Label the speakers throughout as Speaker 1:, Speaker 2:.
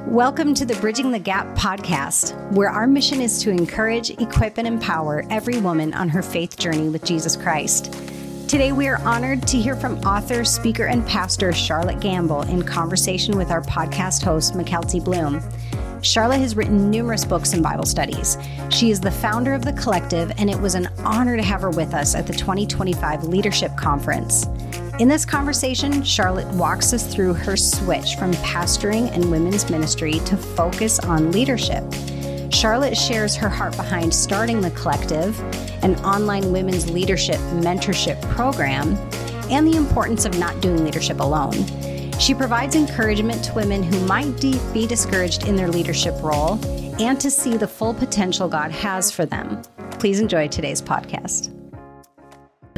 Speaker 1: Welcome to the Bridging the Gap podcast, where our mission is to encourage, equip, and empower every woman on her faith journey with Jesus Christ. Today, we are honored to hear from author, speaker, and pastor Charlotte Gambill in conversation with our podcast host, Mackenzie Bloom. Charlotte has written numerous books and Bible studies. She is the founder of The Collective, and it was an honor to have her with us at the 2025 Leadership Conference. In this conversation, Charlotte walks us through her switch from pastoring and women's ministry to focus on leadership. Charlotte shares her heart behind starting The Collective, an online women's leadership mentorship program, and the importance of not doing leadership alone. She provides encouragement to women who might be discouraged in their leadership role and to see the full potential God has for them. Please enjoy today's podcast.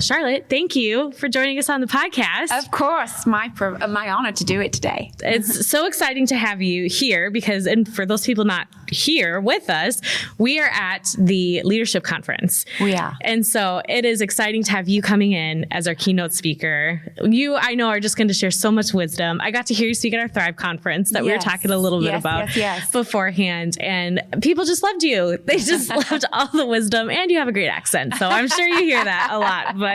Speaker 2: Charlotte, thank you for joining us on the podcast.
Speaker 3: Of course, my honor to do it today.
Speaker 2: It's so exciting to have you here because, and for those people not here with us, we are at the Leadership Conference.
Speaker 3: We are.
Speaker 2: And so it is exciting to have you coming in as our keynote speaker. You, I know, are just going to share so much wisdom. I got to hear you speak at our Thrive Conference that we were talking a little bit about beforehand, and people just loved you. They just loved all the wisdom, and you have a great accent. So I'm sure you hear that a lot, but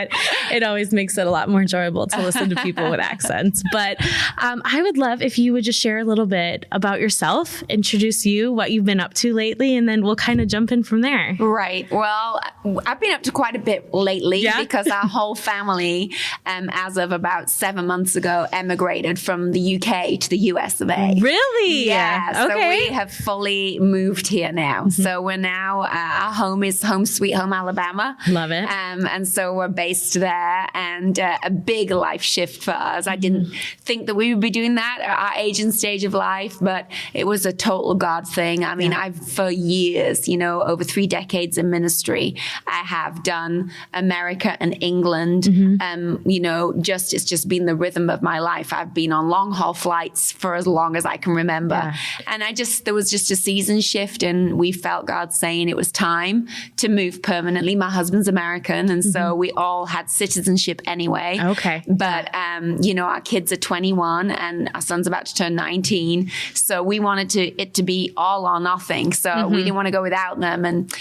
Speaker 2: it always makes it a lot more enjoyable to listen to people with accents. But I would love if you would just share a little bit about yourself, introduce you, what you've been up to lately, and then we'll kind of jump in from there.
Speaker 3: Right. Well, I've been up to quite a bit lately because our whole family, as of about 7 months ago, emigrated from the UK to the US of A.
Speaker 2: Really?
Speaker 3: Yeah.
Speaker 2: Okay.
Speaker 3: So we have fully moved here now. Mm-hmm. So we're now, our home is home sweet home, Alabama.
Speaker 2: Love it.
Speaker 3: And so we're based there, and a big life shift for us. I didn't think that we would be doing that at our age and stage of life, but it was a total God thing. I mean, I've for years, over 3 decades in ministry, I have done America and England. It's just been the rhythm of my life. I've been on long haul flights for as long as I can remember. And there was just a season shift, and we felt God saying it was time to move permanently. My husband's American, and so we all had citizenship anyway.
Speaker 2: Okay.
Speaker 3: But, our kids are 21 and our son's about to turn 19. So we wanted it to be all or nothing. So we didn't want to go without them. And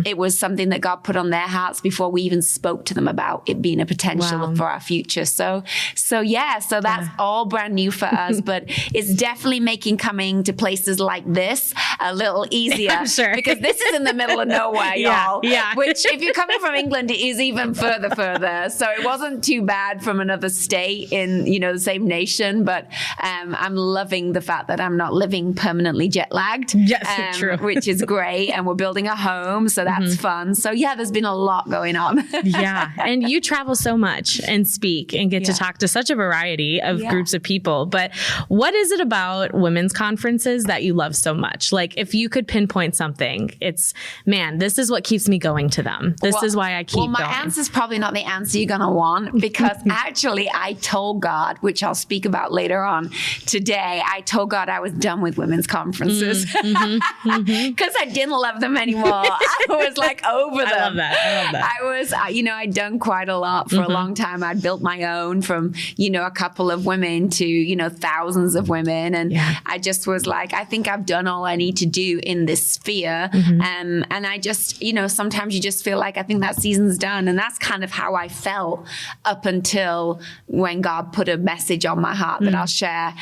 Speaker 3: it was something that God put on their hearts before we even spoke to them about it being a potential for our future. So that's all brand new for us, but it's definitely making coming to places like this a little easier.
Speaker 2: I'm sure.
Speaker 3: Because this is in the middle of nowhere, y'all.
Speaker 2: Yeah.
Speaker 3: Which if you're coming from England, it is even further. So it wasn't too bad from another state in, the same nation, but I'm loving the fact that I'm not living permanently jet lagged.
Speaker 2: Yes, true.
Speaker 3: Which is great. And we're building a home, so that's fun. So there's been a lot going on.
Speaker 2: And you travel so much and speak and get to talk to such a variety of groups of people. But what is it about women's conferences that you love so much? Like, if you could pinpoint something, it's, man, this is what keeps me going to them. This is why I keep going.
Speaker 3: Well, my answer is probably not the answer you're going to want, because actually I told God, which I'll speak about later on today, I told God I was done with women's conferences because I didn't love them anymore. I was like over them.
Speaker 2: I love that.
Speaker 3: I was, I'd done quite a lot for a long time. I'd built my own from, a couple of women to, thousands of women. And I just was like, I think I've done all I need to do in this sphere. And I just, sometimes you just feel like I think that season's done. And that's kind of how I felt up until when God put a message on my heart that I'll share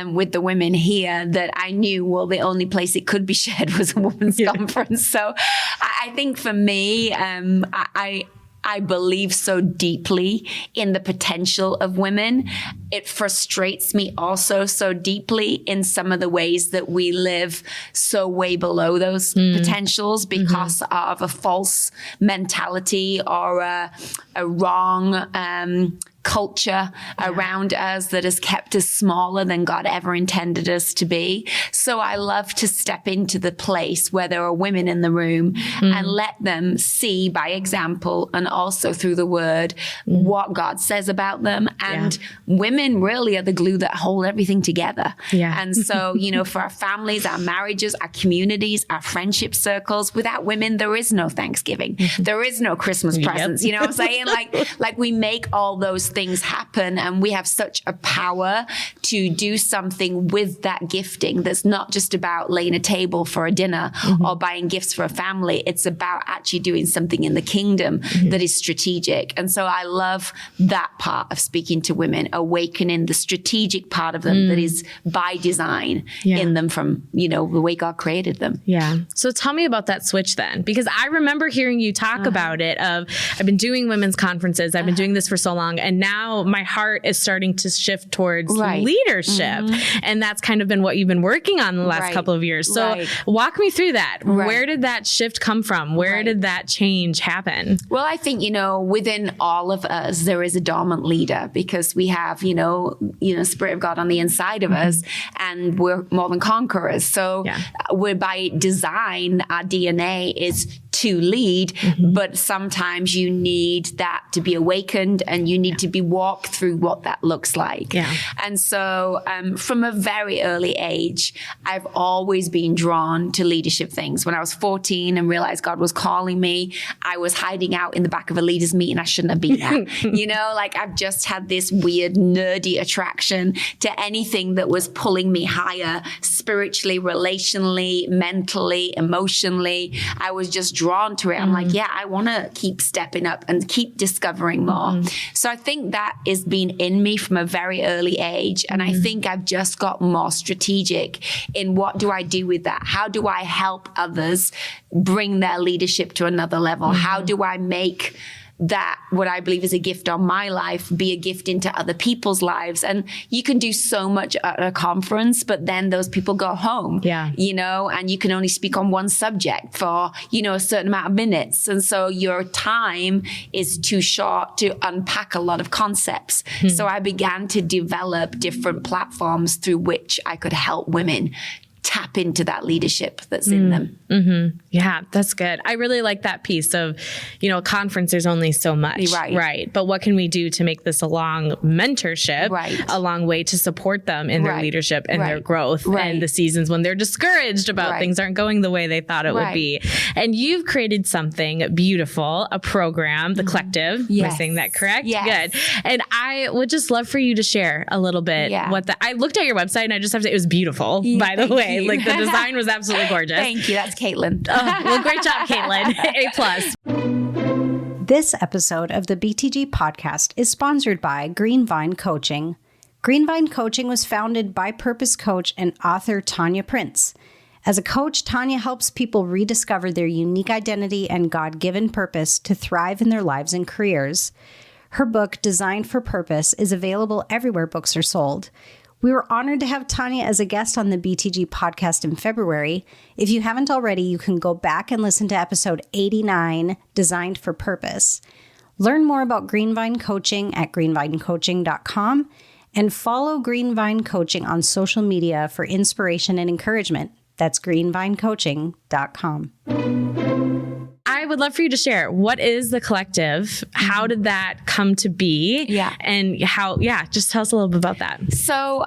Speaker 3: with the women here, that I knew, the only place it could be shared was a women's conference. So I think for me, I believe so deeply in the potential of women. It frustrates me also so deeply in some of the ways that we live so way below those potentials because of a false mentality or a wrong culture around us that has kept us smaller than God ever intended us to be. So I love to step into the place where there are women in the room and let them see by example and also through the word what God says about them. And women really are the glue that hold everything together. And so, for our families, our marriages, our communities, our friendship circles, without women, there is no Thanksgiving. There is no Christmas presents. You know what I'm saying? Like we make all those things things happen, and we have such a power to do something with that gifting that's not just about laying a table for a dinner or buying gifts for a family. It's about actually doing something in the kingdom that is strategic. And so I love that part of speaking to women, awakening the strategic part of them that is by design in them from, the way God created them.
Speaker 2: Yeah. So tell me about that switch then, because I remember hearing you talk about it I've been doing women's conferences. I've been doing this for so long. And now my heart is starting to shift towards leadership. And that's kind of been what you've been working on the last couple of years. So walk me through that. Where did that shift come from? Where did that change happen?
Speaker 3: Well, I think, within all of us, there is a dormant leader, because we have, Spirit of God on the inside of us, and we're more than conquerors. So we're by design, our DNA is to lead, but sometimes you need that to be awakened, and you need to be walked through what that looks like. And so from a very early age, I've always been drawn to leadership things. When I was 14 and realized God was calling me, I was hiding out in the back of a leaders meeting I shouldn't have been at. I've just had this weird nerdy attraction to anything that was pulling me higher spiritually, relationally, mentally, emotionally. I was just drawn to it. I'm like, I want to keep stepping up and keep discovering more. So I think that has been in me from a very early age. And I think I've just got more strategic in what do I do with that? How do I help others bring their leadership to another level? How do I make that what I believe is a gift on my life be a gift into other people's lives? And you can do so much at a conference, but then those people go home, and you can only speak on one subject for, a certain amount of minutes. And so your time is too short to unpack a lot of concepts. So I began to develop different platforms through which I could help women tap into that leadership that's in them.
Speaker 2: Yeah, that's good. I really like that piece of, a conference, there's only so much. Right. But what can we do to make this a long mentorship, a long way to support them in their leadership and their growth and the seasons when they're discouraged about things aren't going the way they thought it would be. And you've created something beautiful, a program, the Collective. Am I saying that correct?
Speaker 3: Yes.
Speaker 2: Good. And I would just love for you to share a little bit I looked at your website and I just have to say it was beautiful, by the way. Like the design was absolutely gorgeous.
Speaker 3: Thank you. That's Caitlin.
Speaker 2: Well, great job, Caitlin. A+.
Speaker 1: This episode of the BTG podcast is sponsored by Greenvine Coaching. Greenvine Coaching was founded by Purpose Coach and author Tanya Prince. As a coach, Tanya helps people rediscover their unique identity and God-given purpose to thrive in their lives and careers. Her book, Designed for Purpose, is available everywhere books are sold. We were honored to have Tanya as a guest on the BTG podcast in February. If you haven't already, you can go back and listen to episode 89, Designed for Purpose. Learn more about Greenvine Coaching at greenvinecoaching.com and follow Greenvine Coaching on social media for inspiration and encouragement. That's greenvinecoaching.com.
Speaker 2: I would love for you to share, what is the Collective? How did that come to be? And how, just tell us a little bit about that.
Speaker 3: So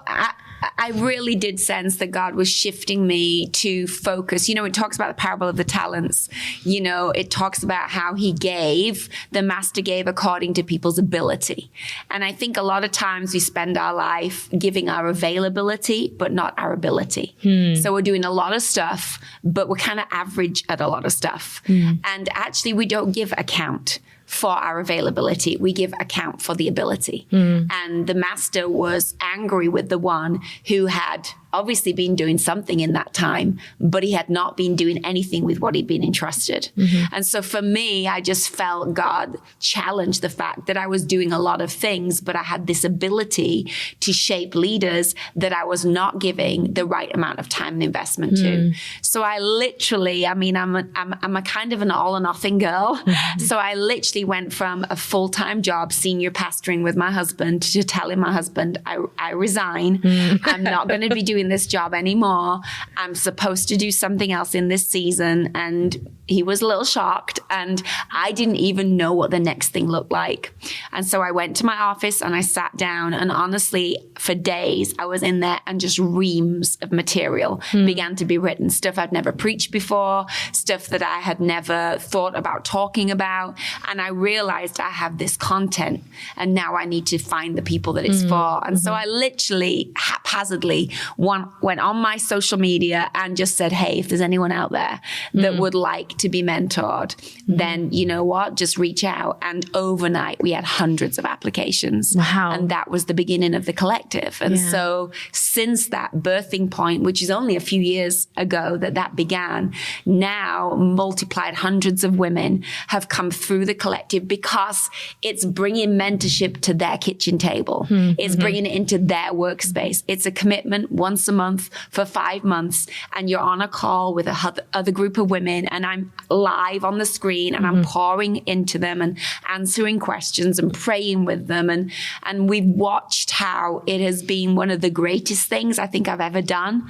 Speaker 3: I really did sense that God was shifting me to focus. It talks about the parable of the talents. It talks about how the master gave according to people's ability. And I think a lot of times we spend our life giving our availability, but not our ability. So we're doing a lot of stuff, but we're kind of average at a lot of stuff. And actually we don't give account for our availability. We give account for the ability. And the master was angry with the one who had obviously been doing something in that time, but he had not been doing anything with what he'd been entrusted. And so for me, I just felt God challenge the fact that I was doing a lot of things, but I had this ability to shape leaders that I was not giving the right amount of time and investment to. So I literally, I'm a kind of an all or nothing girl. So I literally went from a full-time job, senior pastoring with my husband, to telling my husband, I resign. I'm not going to be doing this job anymore. I'm supposed to do something else in this season. And he was a little shocked, and I didn't even know what the next thing looked like. And so I went to my office and I sat down, and honestly, for days I was in there, and just reams of material began to be written. Stuff I'd never preached before, stuff that I had never thought about talking about. And I realized I have this content, and now I need to find the people that it's for. And so I literally haphazardly went on my social media and just said, hey, if there's anyone out there that would like to be mentored, then you know what, just reach out. And overnight we had hundreds of applications.
Speaker 2: Wow.
Speaker 3: And that was the beginning of the collective. And so since that birthing point, which is only a few years ago that began, now multiplied hundreds of women have come through the collective, because it's bringing mentorship to their kitchen table. It's bringing it into their workspace. It's a commitment once a month for 5 months, and you're on a call with other group of women, and I'm live on the screen, and I'm pouring into them and answering questions and praying with them. And we've watched how it has been one of the greatest things I think I've ever done,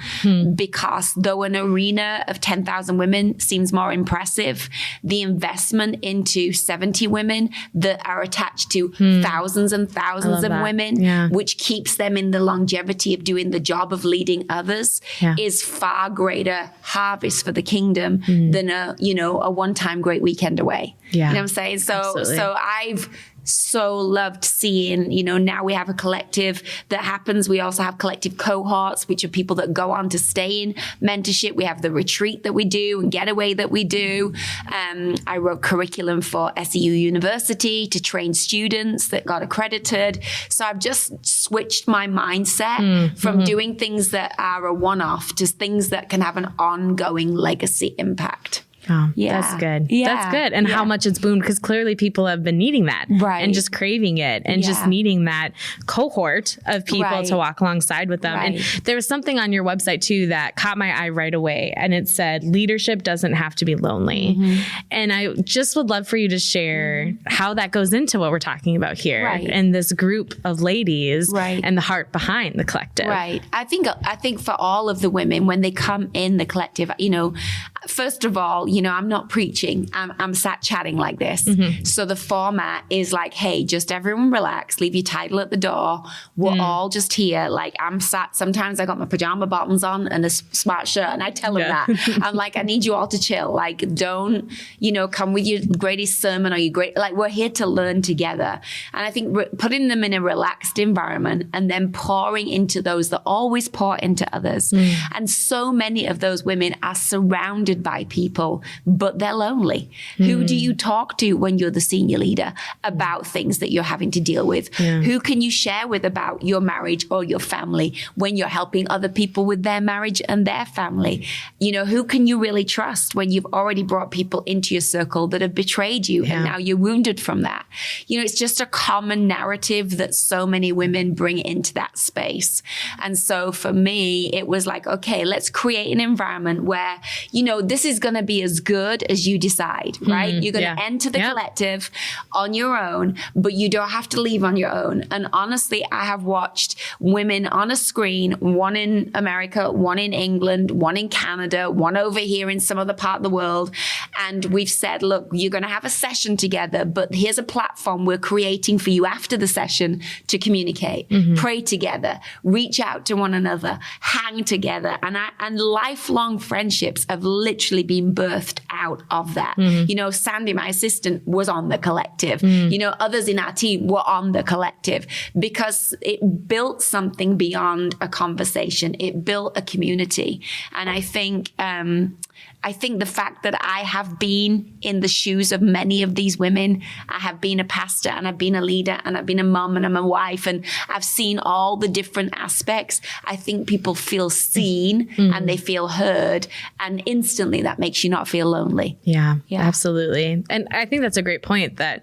Speaker 3: because though an arena of 10,000 women seems more impressive, the investment into 70 women that are attached to thousands and thousands of women, which keeps them in the longevity of doing the job of leading others, is far greater harvest for the kingdom than a one-time great weekend away. You know what I'm saying? So I've so loved seeing, now we have a collective that happens. We also have collective cohorts, which are people that go on to stay in mentorship. We have the retreat that we do and getaway that we do. I wrote curriculum for SEU University to train students that got accredited. So I've just switched my mindset from doing things that are a one-off to things that can have an ongoing legacy impact.
Speaker 2: Oh, that's good. That's good. And how much it's boomed, because clearly people have been needing that, and just craving it, and just needing that cohort of people to walk alongside with them. And there was something on your website too that caught my eye right away. And it said, leadership doesn't have to be lonely. And I just would love for you to share how that goes into what we're talking about here and this group of ladies and the heart behind the collective.
Speaker 3: Right. I think for all of the women, when they come in the collective, first of all, I'm not preaching. I'm sat chatting like this. So the format is like, hey, just everyone relax, leave your title at the door. We're all just here. Like, I'm sat, sometimes I got my pajama bottoms on and a smart shirt, and I tell them that. I'm like, I need you all to chill. Like, don't, come with your greatest sermon or your great, like, we're here to learn together. And I think putting them in a relaxed environment and then pouring into those that always pour into others. And so many of those women are surrounded by people, but they're lonely. Who do you talk to when you're the senior leader about things that you're having to deal with? Who can you share with about your marriage or your family when you're helping other people with their marriage and their family? Who can you really trust when you've already brought people into your circle that have betrayed you and now you're wounded from that? It's just a common narrative that so many women bring into that space. And so for me, it was like, okay, let's create an environment where, this is going to be as good as you decide, right? You're going to enter the collective on your own, but you don't have to leave on your own. And honestly, I have watched women on a screen, one in America, one in England, one in Canada, one over here in some other part of the world. And we've said, look, you're going to have a session together, but here's a platform we're creating for you after the session to communicate, pray together, reach out to one another, hang together. And lifelong friendships have literally been birthed out of that. Sandy, my assistant, was on the collective. Others in our team were on the collective, because it built something beyond a conversation. It built a community. And I think the fact that I have been in the shoes of many of these women, I have been a pastor and I've been a leader and I've been a mom and I'm a wife, and I've seen all the different aspects. I think people feel seen and they feel heard, and instantly that makes you not feel lonely.
Speaker 2: Yeah, absolutely. And I think that's a great point, that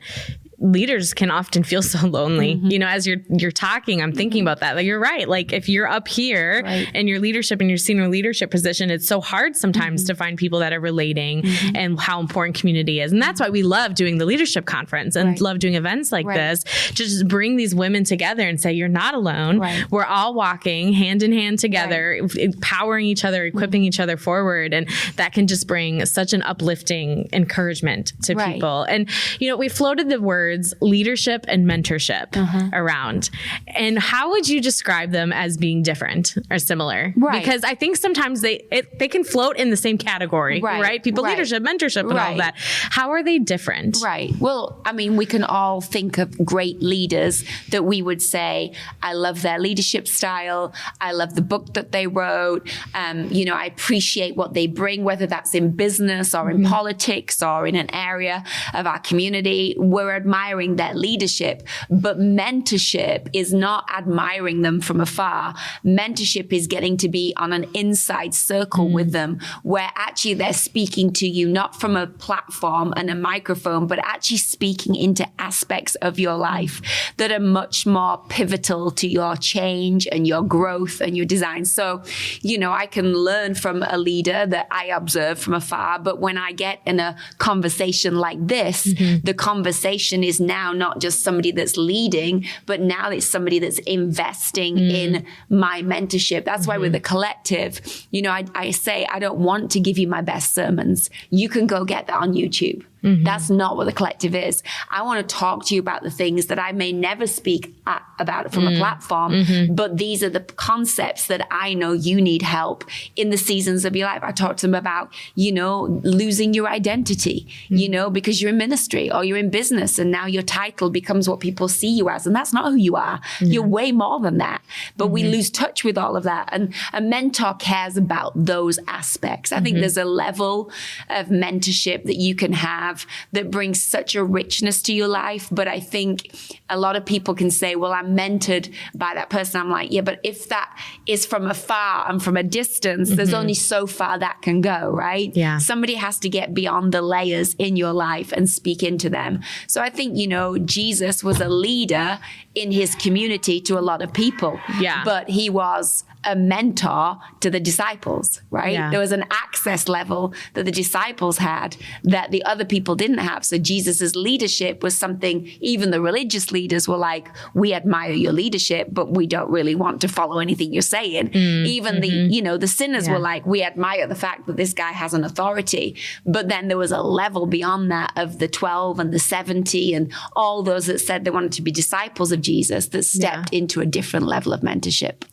Speaker 2: leaders can often feel so lonely. You know, as you're talking, I'm thinking about that. Like, you're right. Like, if you're up here in your leadership and your senior leadership position, it's so hard sometimes to find people that are relating and how important community is. And that's why we love doing the leadership conference and love doing events like this, to just bring these women together and say, you're not alone. We're all walking hand in hand together, empowering each other, equipping each other forward. And that can just bring such an uplifting encouragement to people. And, you know, we floated the words leadership and mentorship around. And how would you describe them as being different or similar? Because I think sometimes they can float in the same category, right? People, leadership, mentorship, and all that. How are they different?
Speaker 3: Well, I mean, we can all think of great leaders that we would say, I love their leadership style. I love the book that they wrote. You know, I appreciate what they bring, whether that's in business or in politics or in an area of our community. We're admiring their leadership, but mentorship is not admiring them from afar. Mentorship is getting to be on an inside circle with them, where actually they're speaking to you, not from a platform and a microphone, but actually speaking into aspects of your life that are much more pivotal to your change and your growth and your design. So, you know, I can learn from a leader that I observe from afar, but when I get in a conversation like this, the conversation is now not just somebody that's leading, but now it's somebody that's investing in my mentorship. That's why with the collective, you know, I say, I don't want to give you my best sermons. You can go get that on YouTube. That's not what the collective is. I want to talk to you about the things that I may never speak about from a platform, but these are the concepts that I know you need help in the seasons of your life. I talk to them about, you know, losing your identity, you know, because you're in ministry or you're in business and now your title becomes what people see you as. And that's not who you are. You're way more than that. But we lose touch with all of that. And a mentor cares about those aspects. I think there's a level of mentorship that you can have that brings such a richness to your life. But I think a lot of people can say, well, I'm mentored by that person. I'm like, yeah, but if that is from afar and from a distance, there's only so far that can go, right? Somebody has to get beyond the layers in your life and speak into them. So I think, you know, Jesus was a leader in his community to a lot of people, but he was a mentor to the disciples, right? There was an access level that the disciples had that the other people didn't have. So Jesus's leadership was something even the religious leaders were like, we admire your leadership, but we don't really want to follow anything you're saying. Even the, you know, the sinners were like, we admire the fact that this guy has an authority. But then there was a level beyond that of the 12 and the 70 and all those that said they wanted to be disciples of Jesus that stepped into a different level of mentorship.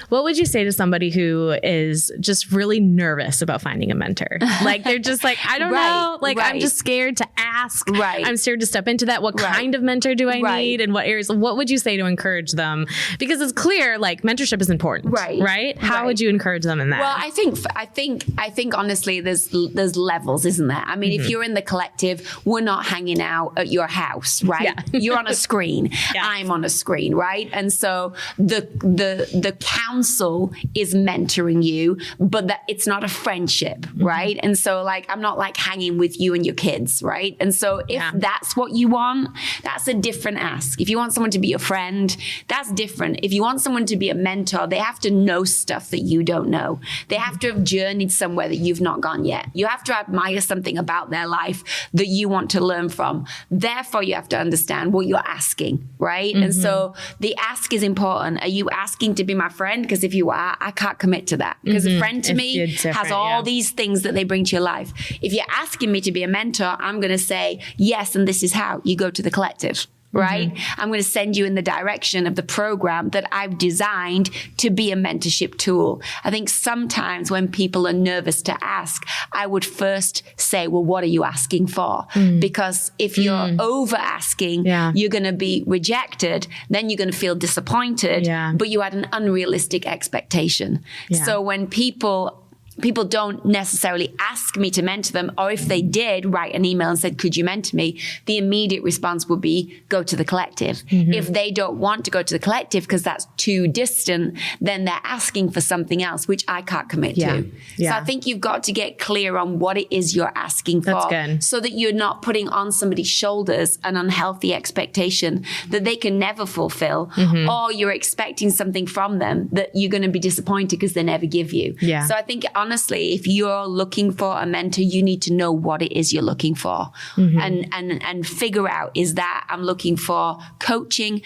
Speaker 2: What would you say to somebody who is just really nervous about finding a mentor? Like, they're just like, I don't know. Like, I'm just scared to ask. I'm scared to step into that. What kind of mentor do I need? And what areas? What would you say to encourage them? Because it's clear, like, mentorship is important. Right? How would you encourage them in that?
Speaker 3: Well, I think honestly, there's levels, isn't there? I mean, if you're in the collective, we're not hanging out at your house, right? You're on a screen. I'm on a screen, right? And so the council is mentoring you, but that it's not a friendship, right? And so, like, I'm not like hanging with you and your kids, right? And so if that's what you want, that's a different ask. If you want someone to be your friend, that's different. If you want someone to be a mentor, they have to know stuff that you don't know. They have to have journeyed somewhere that you've not gone yet. You have to admire something about their life that you want to learn from. Therefore, you have to understand what you're asking, right? And so the ask is important. Are you asking to be my friend? Because if you are, I can't commit to that. Because a friend to me has all these things that they bring to your life. If you're asking me to be a mentor, I'm going to say, yes, and this is how. You go to the collective. Right? I'm going to send you in the direction of the program that I've designed to be a mentorship tool. I think sometimes when people are nervous to ask, I would first say, well, what are you asking for? Because if you're over asking, you're going to be rejected. Then you're going to feel disappointed, but you had an unrealistic expectation. So when people people don't necessarily ask me to mentor them, or if they did write an email and said, could you mentor me? The immediate response would be, go to the collective. If they don't want to go to the collective because that's too distant, then they're asking for something else, which I can't commit to. So I think you've got to get clear on what it is you're asking for, so that you're not putting on somebody's shoulders an unhealthy expectation that they can never fulfill, or you're expecting something from them that you're going to be disappointed because they never give you. So I think honestly, if you're looking for a mentor, you need to know what it is you're looking for, and figure out, is that I'm looking for coaching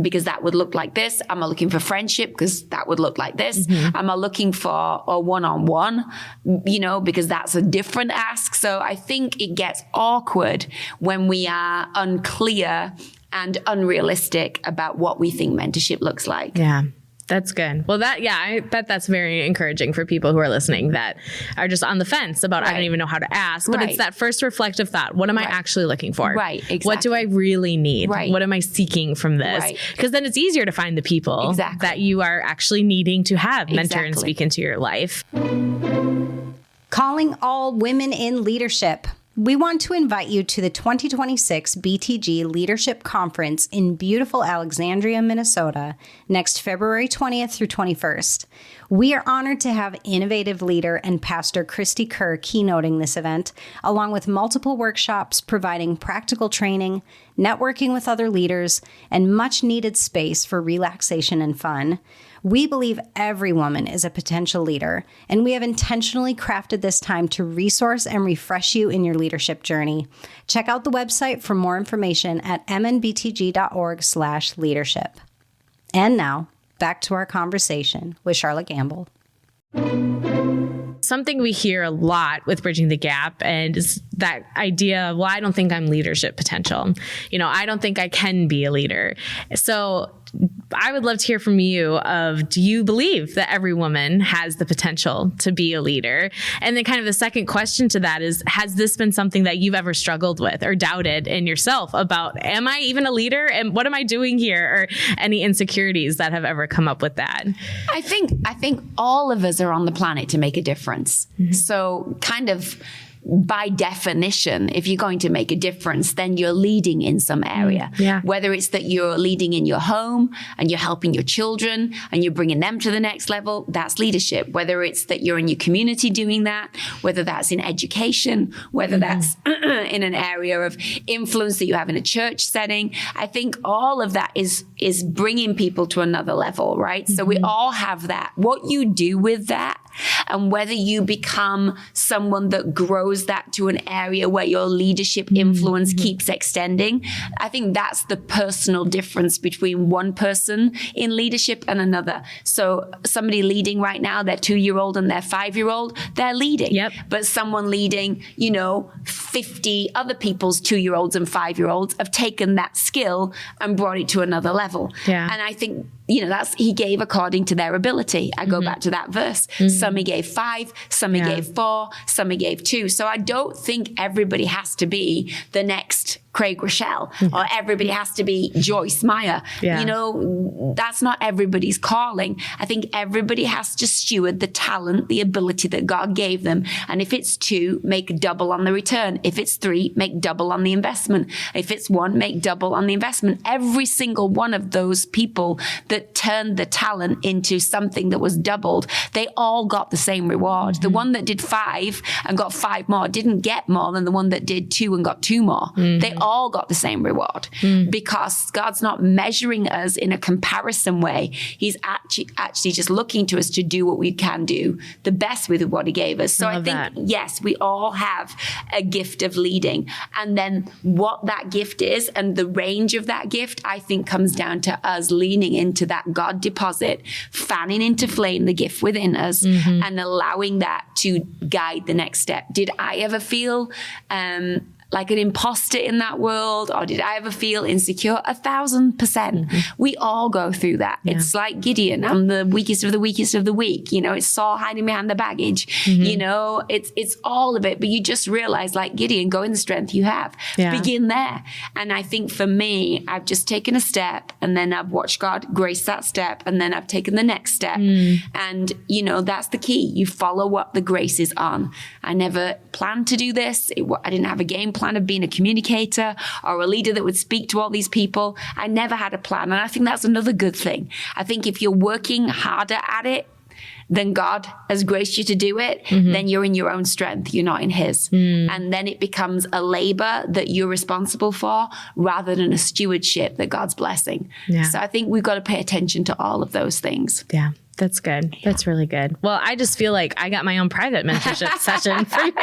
Speaker 3: because that would look like this? Am I looking for friendship because that would look like this? Am I looking for a one-on-one, because that's a different ask? So I think it gets awkward when we are unclear and unrealistic about what we think mentorship looks like.
Speaker 2: Yeah. That's good. Well, I bet that's very encouraging for people who are listening that are just on the fence about, I don't even know how to ask, but it's that first reflective thought. What am I actually looking for?
Speaker 3: Right. Exactly.
Speaker 2: What do I really need? Right. What am I seeking from this? Because then it's easier to find the people that you are actually needing to have mentor and speak into your life.
Speaker 1: Calling all women in leadership. We want to invite you to the 2026 BTG Leadership Conference in beautiful Alexandria, Minnesota, next February 20th through 21st. We are honored to have innovative leader and pastor Christy Kerr keynoting this event, along with multiple workshops providing practical training, networking with other leaders, and much needed space for relaxation and fun. We believe every woman is a potential leader, and we have intentionally crafted this time to resource and refresh you in your leadership journey. Check out the website for more information at mnbtg.org/leadership. And now, back to our conversation with Charlotte Gambill.
Speaker 2: Something we hear a lot with Bridging the Gap, and is that idea of, well, I don't think I'm leadership potential. I don't think I can be a leader. So I would love to hear from you do you believe that every woman has the potential to be a leader? And then kind of the second question to that is, has this been something that you've ever struggled with or doubted in yourself about, am I even a leader? And what am I doing here? Or any insecurities that have ever come up with that?
Speaker 3: I think all of us are on the planet to make a difference. So kind of by definition, if you're going to make a difference, then you're leading in some area. Whether it's that you're leading in your home and you're helping your children and you're bringing them to the next level, that's leadership. Whether it's that you're in your community doing that, whether that's in education, whether that's in an area of influence that you have in a church setting. I think all of that is bringing people to another level, right? So we all have that. What you do with that, and whether you become someone that grows that to an area where your leadership influence keeps extending, I think that's the personal difference between one person in leadership and another. So somebody leading right now, their 2-year-old and their 5-year-old, they're leading. But someone leading, 50 other people's 2-year-olds and 5-year-olds have taken that skill and brought it to another level. And I think, he gave according to their ability. I go back to that verse. Some he gave 5, some he gave 4, some he gave 2. So I don't think everybody has to be the next Craig Rochelle, or everybody has to be Joyce Meyer. That's not everybody's calling. I think everybody has to steward the talent, the ability that God gave them. And if it's 2, make double on the return. If it's 3, make double on the investment. If it's 1, make double on the investment. Every single one of those people that turned the talent into something that was doubled, they all got the same reward. The one that did 5 and got 5 more didn't get more than the one that did 2 and got 2 more. They all got the same reward, because God's not measuring us in a comparison way. He's actually just looking to us to do what we can do the best with what he gave us. So I think, yes, we all have a gift of leading. And then what that gift is and the range of that gift, I think comes down to us leaning into that God deposit, fanning into flame the gift within us, and allowing that to guide the next step. Did I ever feel like an imposter in that world? Or did I ever feel insecure? 1,000%. We all go through that. Yeah. It's like Gideon. I'm the weakest of the weakest of the weak. You know, it's Saul hiding behind the baggage. You know, it's all of it. But you just realize, like Gideon, go in the strength you have. Yeah. Begin there. And I think for me, I've just taken a step, and then I've watched God grace that step, and then I've taken the next step. And, you know, that's the key. You follow what the grace is on. I never planned to do this. I didn't have a game plan of being a communicator or a leader that would speak to all these people. I never had a plan. And I think that's another good thing. I think if you're working harder at it than God has graced you to do it, then you're in your own strength. You're not in his. And then it becomes a labor that you're responsible for rather than a stewardship that God's blessing. Yeah. So I think we've got to pay attention to all of those things.
Speaker 2: Yeah. That's good. Yeah. That's really good. Well, I just feel like I got my own private mentorship session for you.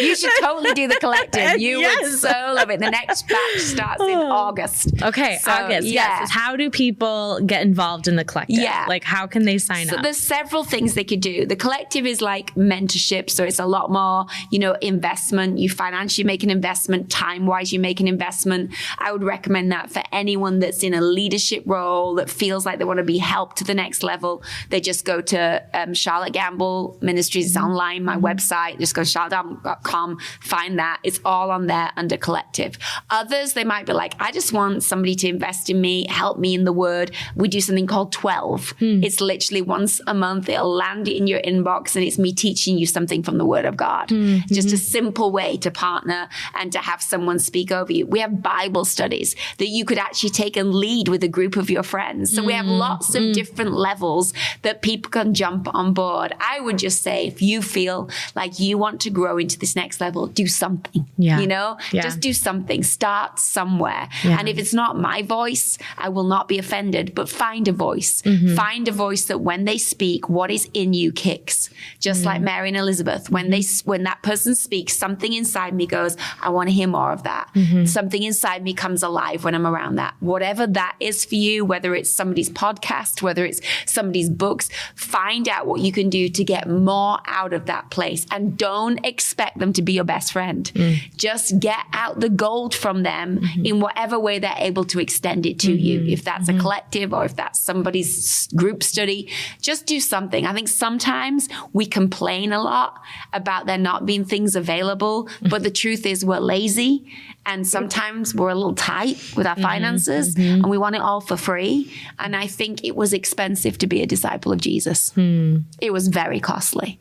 Speaker 3: You should totally do the collective. You would so love it. The next batch starts in August.
Speaker 2: Okay, so, August. Yeah. Yes. How do people get involved in the collective? Yeah. Like, how can they sign up?
Speaker 3: So there's several things they could do. The collective is like mentorship. So it's a lot more, you know, investment. You financially make an investment. Time-wise, you make an investment. I would recommend that for anyone that's in a leadership role that feels like they want to be helped to the next level. They just go to Charlotte Gambill Ministries. It's online, my website. Just go to charlottegambill.com, find that. It's all on there under collective. Others, they might be like, I just want somebody to invest in me, help me in the word. We do something called 12. It's literally once a month. It'll land in your inbox, and it's me teaching you something from the word of God. Just a simple way to partner and to have someone speak over you. We have Bible studies that you could actually take and lead with a group of your friends. So we have lots of different levels that people can jump on board. I would just say, if you feel like you want to grow into this next level, do something, you know, just do something, start somewhere. And if it's not my voice, I will not be offended, but find a voice, find a voice that when they speak, what is in you kicks, just like Mary and Elizabeth. When that person speaks, something inside me goes, I want to hear more of that. Something inside me comes alive when I'm around that. Whatever that is for you, whether it's somebody's podcast, whether it's somebody's books, find out what you can do to get more out of that place, and don't expect them to be your best friend. Just get out the gold from them in whatever way they're able to extend it to you. If that's a collective or if that's somebody's group study, just do something. I think sometimes we complain a lot about there not being things available, but the truth is we're lazy, and sometimes we're a little tight with our finances, and we want it all for free. And I think it was expensive to be a disciple of Jesus. It was very costly.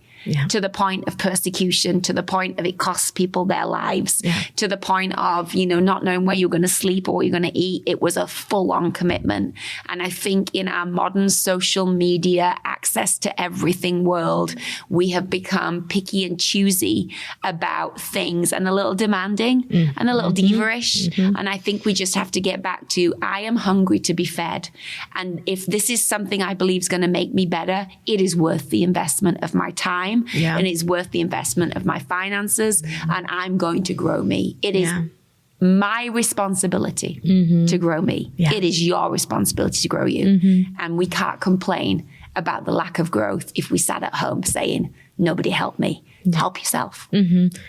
Speaker 3: To the point of persecution, to the point of it costs people their lives, to the point of, you know, not knowing where you're going to sleep or what you're going to eat. It was a full-on commitment. And I think in our modern social media, access to everything world, we have become picky and choosy about things, and a little demanding and a little diva-ish. And I think we just have to get back to, I am hungry to be fed. And if this is something I believe is going to make me better, it is worth the investment of my time. And it's worth the investment of my finances, and I'm going to grow me. It is my responsibility to grow me. It is your responsibility to grow you. And we can't complain about the lack of growth if we sat at home saying, nobody helped me. Help yourself.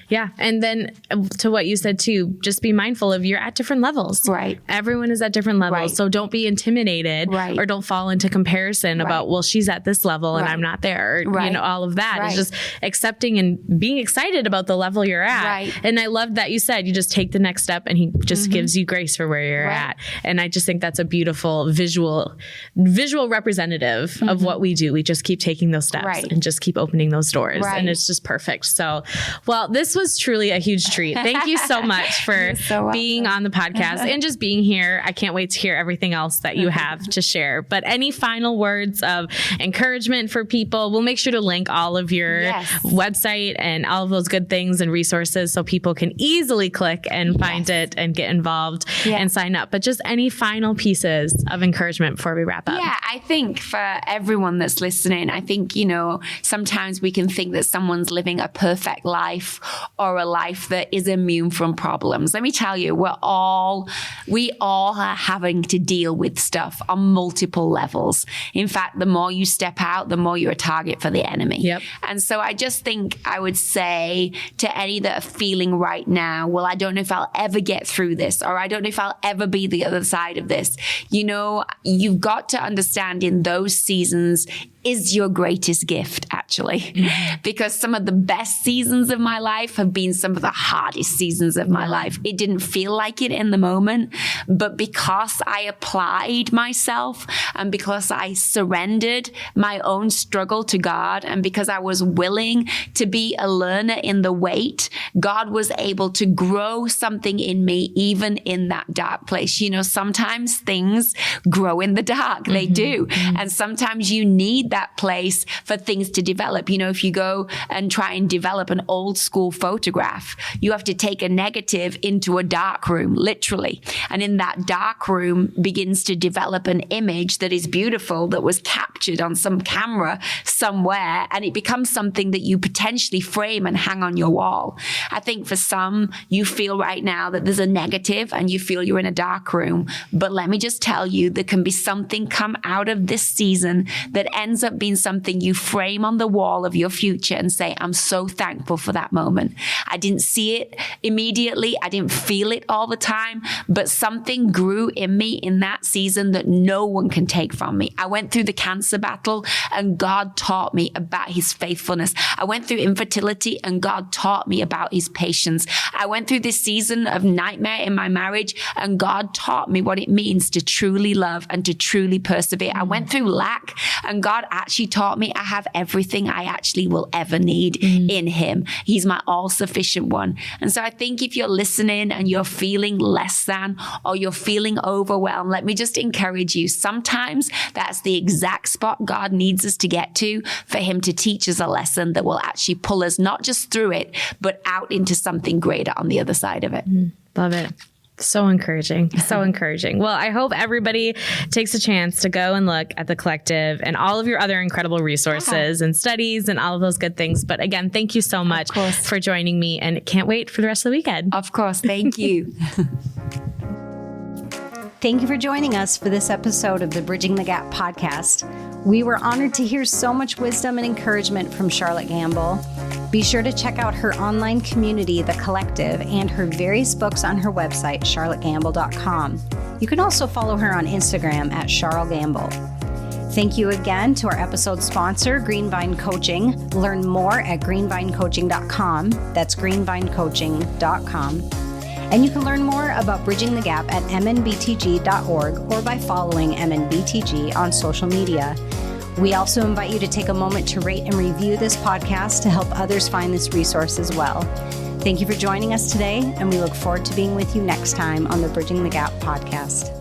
Speaker 3: Yeah.
Speaker 2: And then to what you said too, just be mindful of you're at different levels.
Speaker 3: Right.
Speaker 2: Everyone is at different levels. So don't be intimidated or don't fall into comparison about, well, she's at this level and I'm not there. Or, you know, all of that. It's just accepting and being excited about the level you're at. And I love that you said you just take the next step and he just gives you grace for where you're at. And I just think that's a beautiful visual representative of what we do. We just keep taking those steps and just keep opening those doors. And it's just perfect. So, well, this was truly a huge treat. Thank you so much for being on the podcast and just being here. I can't wait to hear everything else that you have to share. But any final words of encouragement for people? We'll make sure to link all of your website and all of those good things and resources so people can easily click and find it and get involved and sign up. But just any final pieces of encouragement before we wrap up?
Speaker 3: Yeah, I think for everyone that's listening, I think, you know, sometimes we can think that someone's living living a perfect life or a life that is immune from problems. Let me tell you, we all are having to deal with stuff on multiple levels. In fact, the more you step out, the more you're a target for the enemy.
Speaker 2: Yep.
Speaker 3: And so I just think I would say to any that are feeling right now, well, I don't know if I'll ever get through this, or I don't know if I'll ever be the other side of this. You know, you've got to understand in those seasons is your greatest gift, actually. Because some of the best seasons of my life have been some of the hardest seasons of my life. It didn't feel like it in the moment, but because I applied myself and because I surrendered my own struggle to God and because I was willing to be a learner in the wait, God was able to grow something in me even in that dark place. You know, sometimes things grow in the dark. They do. And sometimes you need that place for things to develop. You know, if you go and try and develop an old school photograph, you have to take a negative into a dark room, literally. And in that dark room begins to develop an image that is beautiful, that was captured on some camera somewhere, and it becomes something that you potentially frame and hang on your wall. I think for some, you feel right now that there's a negative and you feel you're in a dark room. But let me just tell you, there can be something come out of this season that ends up being something you frame on the wall of your future and say, I'm so thankful for that moment. I didn't see it immediately. I didn't feel it all the time, but something grew in me in that season that no one can take from me. I went through the cancer battle and God taught me about his faithfulness. I went through infertility and God taught me about his patience. I went through this season of nightmare in my marriage and God taught me what it means to truly love and to truly persevere. I went through lack and God actually taught me I have everything I actually will ever need in him. He's my all-sufficient one. And so I think if you're listening and you're feeling less than or you're feeling overwhelmed, let me just encourage you. Sometimes that's the exact spot God needs us to get to for him to teach us a lesson that will actually pull us not just through it, but out into something greater on the other side of it.
Speaker 2: Love it. So encouraging. So encouraging. Well, I hope everybody takes a chance to go and look at the Collective and all of your other incredible resources and studies and all of those good things. But again, thank you so much for joining me, and can't wait for the rest of the weekend.
Speaker 3: Of course. Thank you.
Speaker 1: Thank you for joining us for this episode of the Bridging the Gap podcast. We were honored to hear so much wisdom and encouragement from Charlotte Gambill. Be sure to check out her online community, The Collective, and her various books on her website, charlottegambill.com. You can also follow her on Instagram at Charl Gambill. Thank you again to our episode sponsor, Greenvine Coaching. Learn more at greenvinecoaching.com. That's greenvinecoaching.com. And you can learn more about Bridging the Gap at mnbtg.org or by following MNBTG on social media. We also invite you to take a moment to rate and review this podcast to help others find this resource as well. Thank you for joining us today, and we look forward to being with you next time on the Bridging the Gap podcast.